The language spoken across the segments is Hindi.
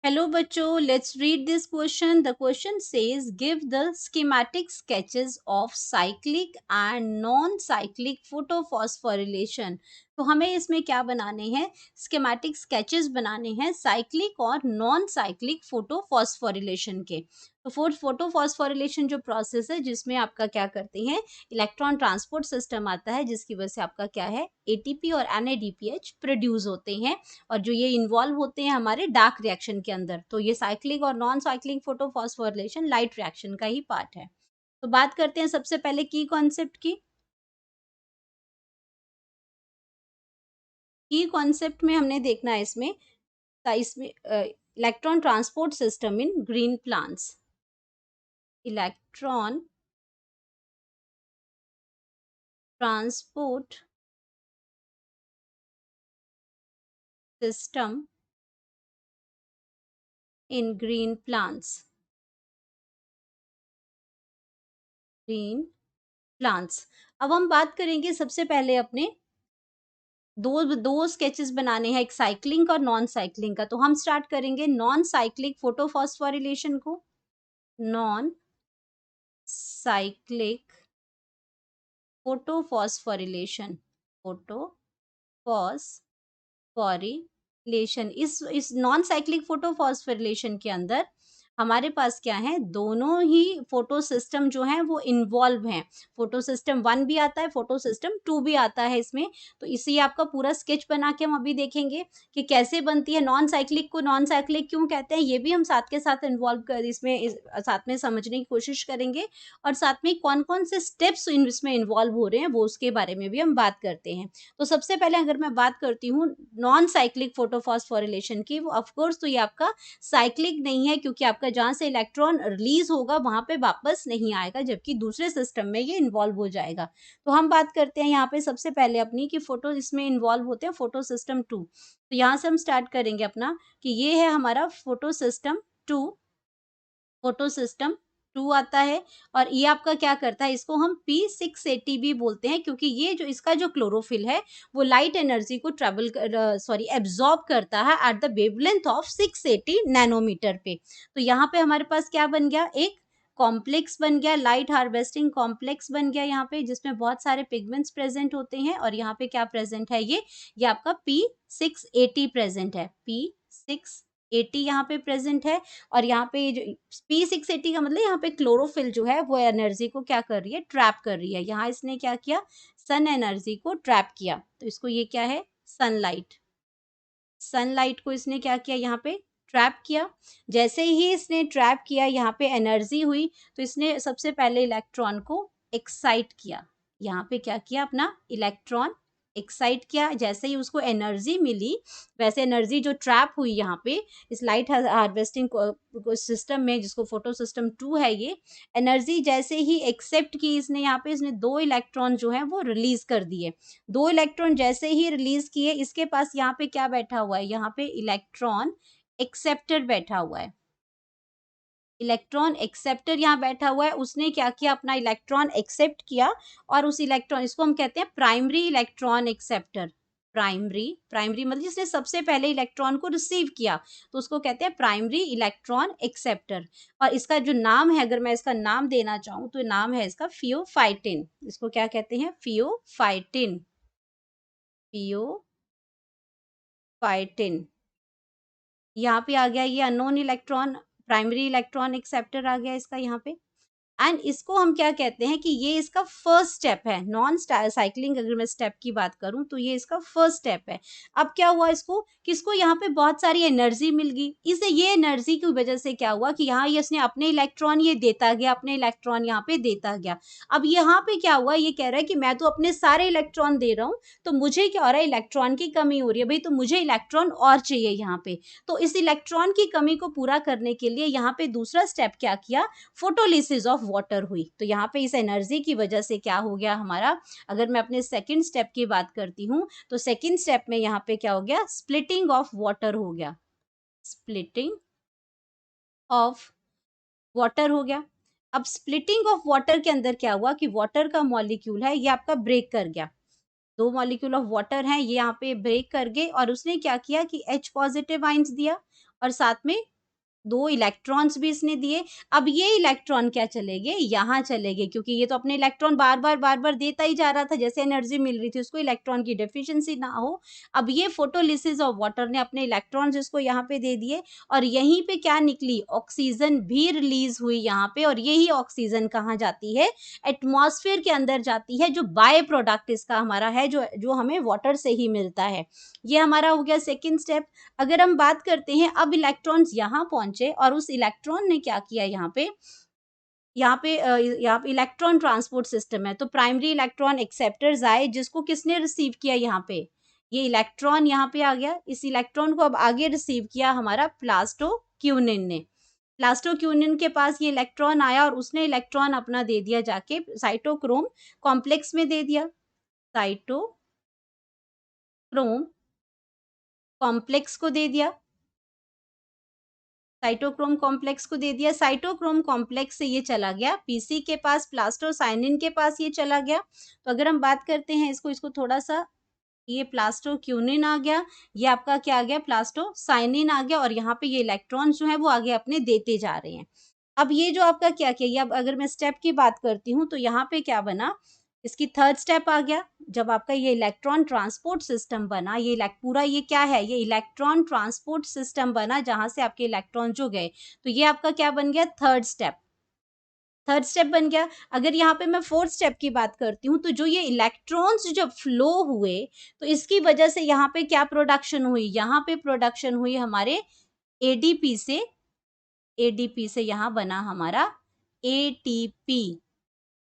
Hello बच्चों, let's read this question. The question says give the schematic sketches of cyclic and non-cyclic photophosphorylation. तो हमें इसमें क्या बनाने हैं? स्कीमेटिक स्केचेस बनाने हैं साइक्लिक और नॉन साइक्लिक फोटोफॉस्फोरिलेशन के। तो फोटोफॉस्फोरिलेशन जो प्रोसेस है जिसमें आपका क्या करते हैं, इलेक्ट्रॉन ट्रांसपोर्ट सिस्टम आता है जिसकी वजह से आपका क्या है, एटीपी और एनएडीपीएच प्रोड्यूस होते हैं और जो ये इन्वॉल्व होते हैं हमारे डार्क रिएक्शन के अंदर। तो ये साइक्लिक और non cyclic photophosphorylation light reaction का ही पार्ट है। तो बात करते हैं सबसे पहले की कॉन्सेप्ट की। की कॉन्सेप्ट में हमने देखना है इसमें electron transport system in green plants. Electron transport system in green plants. Green plants. अब हम बात करेंगे सबसे पहले अपने दो दो स्केचेस बनाने हैं, एक साइक्लिंग और नॉन साइक्लिंग का। तो हम स्टार्ट करेंगे नॉन साइक्लिक फोटोफॉस्फोरिलेशन को। Non cyclic photophosphorylation. फोटोफॉस्फोरिलेशन, इस नॉन साइक्लिक फोटोफॉस्फोरिलेशन के अंदर हमारे पास क्या है, दोनों ही फोटो सिस्टम जो है वो इन्वॉल्व हैं। फोटो सिस्टम 1 भी आता है, फोटो सिस्टम 2 भी आता है इसमें। तो इसे आपका पूरा स्केच बना के हम अभी देखेंगे कि कैसे बनती है। नॉन साइक्लिक को नॉन साइक्लिक क्यों कहते हैं, ये भी हम साथ के साथ इन्वॉल्व कर साथ में समझने की कोशिश करेंगे। और साथ में कौन कौन से स्टेप्स इसमें इन्वॉल्व हो रहे हैं वो उसके बारे में भी हम बात करते हैं। तो सबसे पहले अगर मैं बात करती हूँ नॉन साइक्लिक फोटोफॉस्फोरिलेशन की, वो ऑफ कोर्स तो ये आपका साइक्लिक नहीं है, क्योंकि आपका जहाँ से इलेक्ट्रॉन रिलीज होगा वहां पे वापस नहीं आएगा, जबकि दूसरे सिस्टम में ये इन्वॉल्व हो जाएगा। तो हम बात करते हैं यहाँ पे सबसे पहले अपनी कि फोटो इसमें इन्वॉल्व होते हैं फोटो सिस्टम 2। तो यहाँ से हम स्टार्ट करेंगे अपना कि ये है हमारा फोटो सिस्टम 2। फोटो सिस्टम 2 आता है और ये आपका क्या करता है, इसको हम P680 भी बोलते हैं, क्योंकि ये जो इसका जो क्लोरोफिल है वो लाइट एनर्जी को एब्जॉर्ब करता है at the wavelength of 680 nanometre पे। तो यहाँ पे हमारे पास क्या बन गया, एक कॉम्प्लेक्स बन गया, लाइट हार्वेस्टिंग कॉम्प्लेक्स बन गया यहाँ पे, जिसमें बहुत सारे पिगमेंट्स प्रेजेंट होते हैं। और यहाँ पे क्या प्रेजेंट है, ये आपका P680 प्रेजेंट है। P680 यहाँ पे प्रेजेंट है। और यहाँ पे जो P680 का मतलब यहाँ पे क्लोरोफिल जो है वो एनर्जी को क्या कर रही है, ट्रैप कर रही है। यहाँ इसने क्या किया, सन एनर्जी को ट्रैप किया। तो इसको ये क्या है, सनलाइट। सनलाइट को इसने क्या किया, यहाँ पे ट्रैप किया। जैसे ही इसने ट्रैप किया, यहाँ पे एनर्जी हुई, तो इसने सबसे पहले इलेक्ट्रॉन को एक्साइट किया। यहाँ पे क्या किया, अपना इलेक्ट्रॉन एक्साइट किया। जैसे ही उसको एनर्जी मिली, वैसे एनर्जी जो ट्रैप हुई यहाँ पे इस लाइट हार्वेस्टिंग सिस्टम में, जिसको फोटो सिस्टम 2 है, ये एनर्जी जैसे ही एक्सेप्ट की इसने, यहाँ पे इसने 2 इलेक्ट्रॉन जो है वो रिलीज कर दिए। 2 इलेक्ट्रॉन जैसे ही रिलीज किए, इसके पास यहाँ पे क्या बैठा हुआ है, यहाँ पे इलेक्ट्रॉन एक्सेप्टर बैठा हुआ है। इलेक्ट्रॉन एक्सेप्टर यहाँ बैठा हुआ है। उसने क्या किया, अपना इलेक्ट्रॉन एक्सेप्ट किया और उस इलेक्ट्रॉन, इसको हम कहते हैं प्राइमरी इलेक्ट्रॉन एक्सेप्टर। प्राइमरी मतलब जिसने सबसे पहले इलेक्ट्रॉन को रिसीव किया, तो उसको कहते हैं प्राइमरी इलेक्ट्रॉन एक्सेप्टर। और इसका जो नाम है, अगर मैं इसका नाम देना चाहूँ तो नाम है इसका फियोफाइटिन। इसको क्या कहते हैं, फियोफाइटिन। फियोफाइटिन। यहाँ पे आ गया ये unknown electron, primary electron acceptor आ गया इसका यहाँ पे। एंड इसको हम क्या कहते हैं कि ये इसका फर्स्ट स्टेप है। नॉन साइक्लिंग अगर मैं स्टेप की बात करूं तो ये इसका फर्स्ट स्टेप है। अब क्या हुआ, इसको किसको, यहाँ पे बहुत सारी एनर्जी मिल गई इसे। ये एनर्जी की वजह से क्या हुआ कि यहाँ ये इसने अपने इलेक्ट्रॉन ये देता गया, अपने इलेक्ट्रॉन यहाँ पे देता गया। अब यहाँ पे क्या हुआ, ये कह रहा है कि मैं तो अपने सारे इलेक्ट्रॉन दे रहा हूँ, तो मुझे क्या हो रहा है, इलेक्ट्रॉन की कमी हो रही है भाई, तो मुझे इलेक्ट्रॉन और चाहिए यहाँ पे। तो इस इलेक्ट्रॉन की कमी को पूरा करने के लिए यहाँ पे दूसरा स्टेप क्या किया, फोटोलिसिस ऑफ वाटर हुई। तो यहाँ पे इस एनर्जी की वजह से क्या हो गया हमारा, अगर मैं अपने सेकंड स्टेप की बात करती हूँ तो सेकंड स्टेप में यहाँ पे क्या हो गया, स्प्लिटिंग ऑफ वाटर हो गया। स्प्लिटिंग ऑफ वाटर हो गया। अब स्प्लिटिंग ऑफ वाटर के अंदर क्या हुआ कि वाटर का मॉलिक्यूल है ये आपका ब्रेक कर गया। 2 मॉलिक्यूल ऑफ वाटर हैं, ये यहाँ पे ब्रेक कर गए और उसने क्या किया कि H पॉजिटिव आइंस दिया और साथ में 2 इलेक्ट्रॉन्स भी इसने दिए। अब ये इलेक्ट्रॉन क्या चले गए, यहाँ चले गए, क्योंकि ये तो अपने इलेक्ट्रॉन बार-बार देता ही जा रहा था, जैसे एनर्जी मिल रही थी उसको, इलेक्ट्रॉन की डेफिशिएंसी ना हो। अब ये फोटोलिसिस ऑफ वाटर ने अपने इलेक्ट्रॉन्स इसको यहाँ पे दे दिए और यहीं पे क्या निकली, ऑक्सीजन भी रिलीज़ हुई यहाँ पे, और यही ऑक्सीजन कहाँ जाती है, एटमॉस्फेयर के अंदर जाती है, जो बाय प्रोडक्ट इसका हमारा है, जो हमें वाटर से ही मिलता है। ये हमारा हो गया सेकंड स्टेप। अगर हम बात करते हैं, अब इलेक्ट्रॉन्स यहाँ पहुंचे और उस इलेक्ट्रॉन ने क्या किया, यहाँ पे इलेक्ट्रॉन ट्रांसपोर्ट सिस्टम है, तो प्राइमरी इलेक्ट्रॉन एक्सेप्टर्स आए, जिसको किसने रिसीव किया, यहाँ पे ये इलेक्ट्रॉन यहाँ पे आ गया। इस इलेक्ट्रॉन को अब आगे रिसीव किया हमारा प्लास्टोक्यूनिन ने। प्लास्टोक्यूनिन के पास ये इलेक्ट्रॉन आया और उसने इलेक्ट्रॉन अपना दे दिया जाके साइटोक्रोम कॉम्प्लेक्स में दे दिया। साइटोक्रोम कॉम्प्लेक्स को दे दिया, साइटोक्रोम कॉम्प्लेक्स को दे दिया। साइटोक्रोम कॉम्प्लेक्स से ये चला गया पीसी के पास, प्लास्टोसाइनिन के पास ये चला गया। तो अगर हम बात करते हैं इसको थोड़ा सा, ये प्लास्टोक्यूनिन आ गया, ये आपका क्या आ गया, प्लास्टोसाइनिन आ गया, और यहाँ पे ये इलेक्ट्रॉन्स जो है वो आगे अपने देते जा रहे हैं। अब ये जो आपका क्या किया, ये अब अगर मैं स्टेप की बात करती हूँ तो यहाँ पे क्या बना, इसकी थर्ड स्टेप आ गया। जब आपका ये इलेक्ट्रॉन ट्रांसपोर्ट सिस्टम बना, पूरा ये क्या है, ये इलेक्ट्रॉन ट्रांसपोर्ट सिस्टम बना, जहां से आपके इलेक्ट्रॉन जो गए, तो ये आपका क्या बन गया, थर्ड स्टेप बन गया। अगर यहाँ पे मैं फोर्थ स्टेप की बात करती हूँ, तो जो ये इलेक्ट्रॉन्स जब फ्लो हुए, तो इसकी वजह से यहाँ पे क्या प्रोडक्शन हुई, यहाँ पे प्रोडक्शन हुई हमारे एडीपी से, यहाँ बना हमारा एटीपी,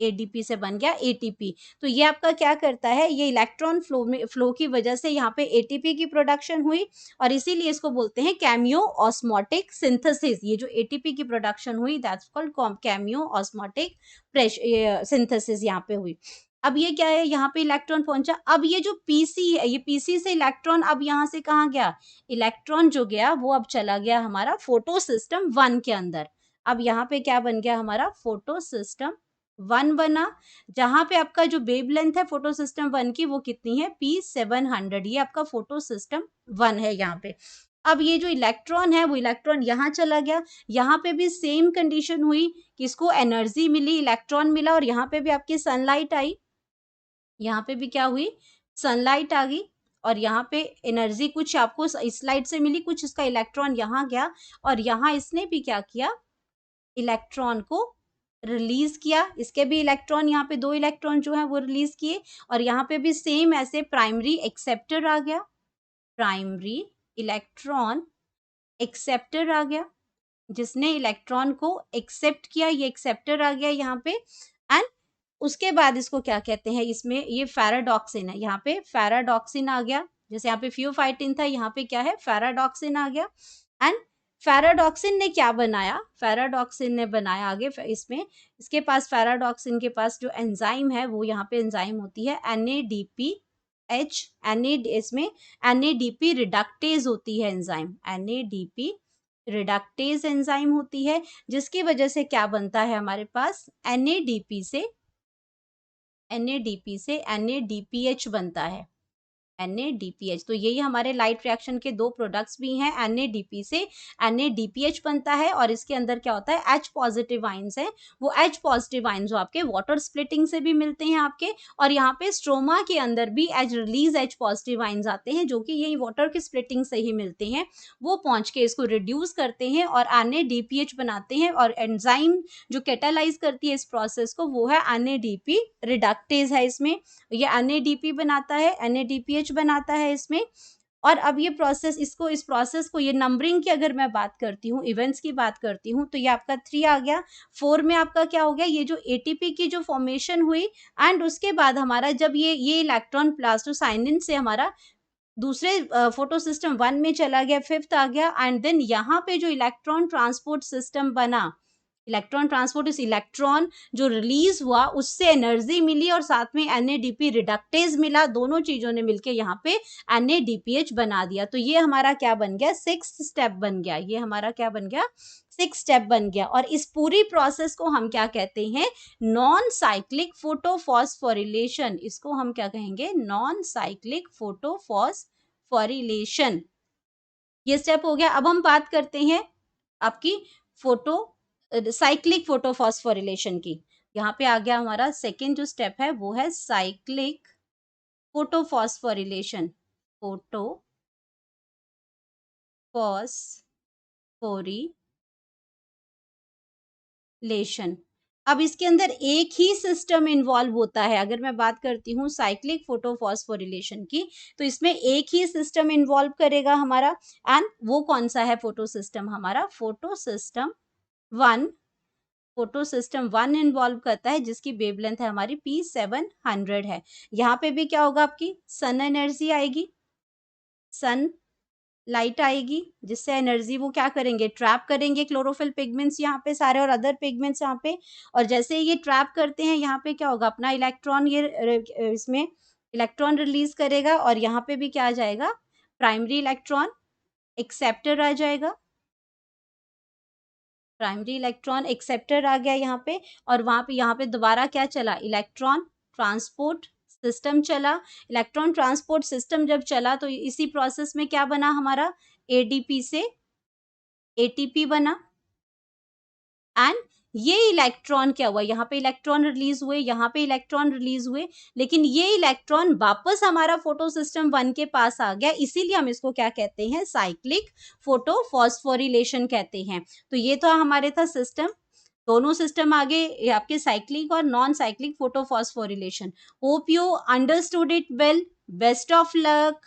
एडीपी से बन गया एटीपी। तो ये आपका क्या करता है, ये इलेक्ट्रॉन फ्लो की वजह से यहाँ पे एटीपी की प्रोडक्शन हुई, और इसीलिए इसको बोलते हैं कैमियो ऑस्मोटिक सिंथेसिस। ये जो एटीपी की प्रोडक्शन हुई, that's called cameo osmotic synthesis यहाँ पे हुई। अब ये क्या है, यहाँ पे इलेक्ट्रॉन पहुंचा। अब ये जो पीसी है, ये पीसी से इलेक्ट्रॉन अब यहाँ से कहाँ गया, इलेक्ट्रॉन जो गया वो अब चला गया हमारा फोटो सिस्टम 1 के अंदर। अब यहाँ पे क्या बन गया, हमारा फोटो सिस्टम 1 बना, जहां पे आपका जो वेव लेंथ है फोटो सिस्टम 1 की, वो कितनी है, P700। ये आपका फोटो सिस्टम 1 है यहाँ पे। अब ये जो इलेक्ट्रॉन है, वो इलेक्ट्रॉन यहाँ चला गया, यहाँ पे भी सेम कंडीशन हुई कि इसको एनर्जी मिली, इलेक्ट्रॉन मिला, और यहाँ पे भी आपकी सनलाइट आई, यहाँ पे भी क्या हुई, सनलाइट आ गई, और यहाँ पे एनर्जी कुछ आपको इस लाइट से मिली, कुछ इसका इलेक्ट्रॉन यहाँ गया, और यहाँ इसने भी क्या किया, इलेक्ट्रॉन को रिलीज किया। इसके भी इलेक्ट्रॉन, यहाँ पे 2 इलेक्ट्रॉन जो है वो रिलीज किए, और यहाँ पे भी सेम ऐसे प्राइमरी एक्सेप्टर आ गया, प्राइमरी इलेक्ट्रॉन एक्सेप्टर आ गया, जिसने इलेक्ट्रॉन को एक्सेप्ट किया, ये एक्सेप्टर आ गया यहाँ पे। एंड उसके बाद इसको क्या कहते हैं, इसमें ये फेराडॉक्सिन है, यहाँ पे फेराडॉक्सिन आ गया, जैसे यहाँ पे फ्यूफाइटिन था, यहाँ पे क्या है, फेराडॉक्सिन आ गया। एंड फेराडॉक्सिन ने क्या बनाया, फेराडॉक्सिन ने बनाया आगे इसमें, इसके पास फेराडॉक्सिन के पास जो एंजाइम है, वो यहाँ पे एंजाइम होती है NADPH, इसमें NADP रिडक्टेज होती है एंजाइम, NADP रिडक्टेज एंजाइम होती है, जिसकी वजह से क्या बनता है हमारे पास, NADP से NADPH बनता है, NADPH। तो यही हमारे लाइट रिएक्शन के 2 प्रोडक्ट्स भी हैं, NADP से NADPH बनता है, और इसके अंदर क्या होता है, H पॉजिटिव आइंस है, वो H पॉजिटिव आइंस जो आपके वाटर स्प्लिटिंग से भी मिलते हैं आपके, और यहाँ पे स्ट्रोमा के अंदर भी H पॉजिटिव आइंस आते हैं, जो कि यही वाटर की स्प्लिटिंग से ही मिलते हैं, वो पहुंच के इसको रिड्यूस करते हैं और NADPH बनाते हैं, और एंजाइम जो कैटालाइज करती है इस प्रोसेस को, वो है NADP रिडक्टेज है इसमें, ये NADP बनाता है, NADPH बनाता है इसमें। और अब ये प्रोसेस, इस प्रोसेस को, ये नंबरिंग की अगर मैं बात करती हूँ, इवेंट्स की बात करती हूँ, तो ये आपका 3 आ गया। 4 में आपका क्या हो गया, ये जो एटीपी की जो फॉर्मेशन हुई, एंड उसके बाद हमारा जब ये इलेक्ट्रॉन प्लास्टोसाइनिन से हमारा दूसरे फोटो सिस्टम 1 में चला गया, 5th आ गया, एंड देन यहाँ पे जो इलेक्ट्रॉन ट्रांसपोर्ट सिस्टम बना, इलेक्ट्रॉन ट्रांसपोर्ट, इस इलेक्ट्रॉन जो रिलीज हुआ उससे एनर्जी मिली, और साथ में NADP रिडक्टेज मिला, दोनों चीजों ने मिलकर यहाँ पे NADPH बना दिया। तो ये हमारा क्या बन गया, 6th स्टेप बन गया, ये हमारा क्या बन गया, 6th स्टेप बन गया। और इस पूरी प्रोसेस को हम क्या कहते हैं, नॉन साइक्लिक फोटोफॉस्फोरिलेशन, इसको हम क्या कहेंगे, नॉन साइक्लिक फोटोफॉस्फोरिलेशन। ये स्टेप हो गया। अब हम बात करते हैं आपकी फोटो साइक्लिक फोटोफॉस्फोरिलेशन की। यहाँ पे आ गया हमारा सेकेंड जो स्टेप है वो है साइक्लिक फोटोफॉस्फोरिलेशन। फोटोफॉस्फोरिलेशन। अब इसके अंदर एक ही सिस्टम इन्वॉल्व होता है। अगर मैं बात करती हूँ साइक्लिक फोटोफॉस्फोरिलेशन की, तो इसमें एक ही सिस्टम इन्वॉल्व करेगा हमारा। एंड वो कौन सा है फोटो सिस्टम? हमारा photo system one. Photo system one involve करता है, जिसकी वेवलेंथ है हमारी P700 है। यहाँ पे भी क्या होगा, आपकी सन एनर्जी आएगी, सन लाइट आएगी, जिससे एनर्जी वो क्या करेंगे, ट्रैप करेंगे क्लोरोफिल पिगमेंट्स यहाँ पे सारे और अदर पिगमेंट्स यहाँ पे। और जैसे ये ट्रैप करते हैं, यहाँ पे क्या होगा, अपना इलेक्ट्रॉन ये इसमें इलेक्ट्रॉन रिलीज करेगा, और यहाँ पे भी क्या आ जाएगा, प्राइमरी इलेक्ट्रॉन एक्सेप्टर आ जाएगा। प्राइमरी इलेक्ट्रॉन एक्सेप्टर आ गया यहाँ पे, और वहां पे यहाँ पे दोबारा क्या चला, इलेक्ट्रॉन ट्रांसपोर्ट सिस्टम चला। इलेक्ट्रॉन ट्रांसपोर्ट सिस्टम जब चला, तो इसी प्रोसेस में क्या बना हमारा, एडीपी से एटीपी बना। एंड ये इलेक्ट्रॉन क्या हुआ, यहाँ पे इलेक्ट्रॉन रिलीज हुए, यहाँ पे इलेक्ट्रॉन रिलीज हुए, लेकिन ये इलेक्ट्रॉन वापस हमारा फोटो सिस्टम वन के पास आ गया, इसीलिए हम इसको क्या कहते हैं, साइक्लिक फोटो फॉस्फोरिलेशन कहते हैं। तो ये तो हमारे था सिस्टम, दोनों सिस्टम आगे आपके साइक्लिक और non cyclic photo phosphorylation. Hope you understood it well. Best of luck.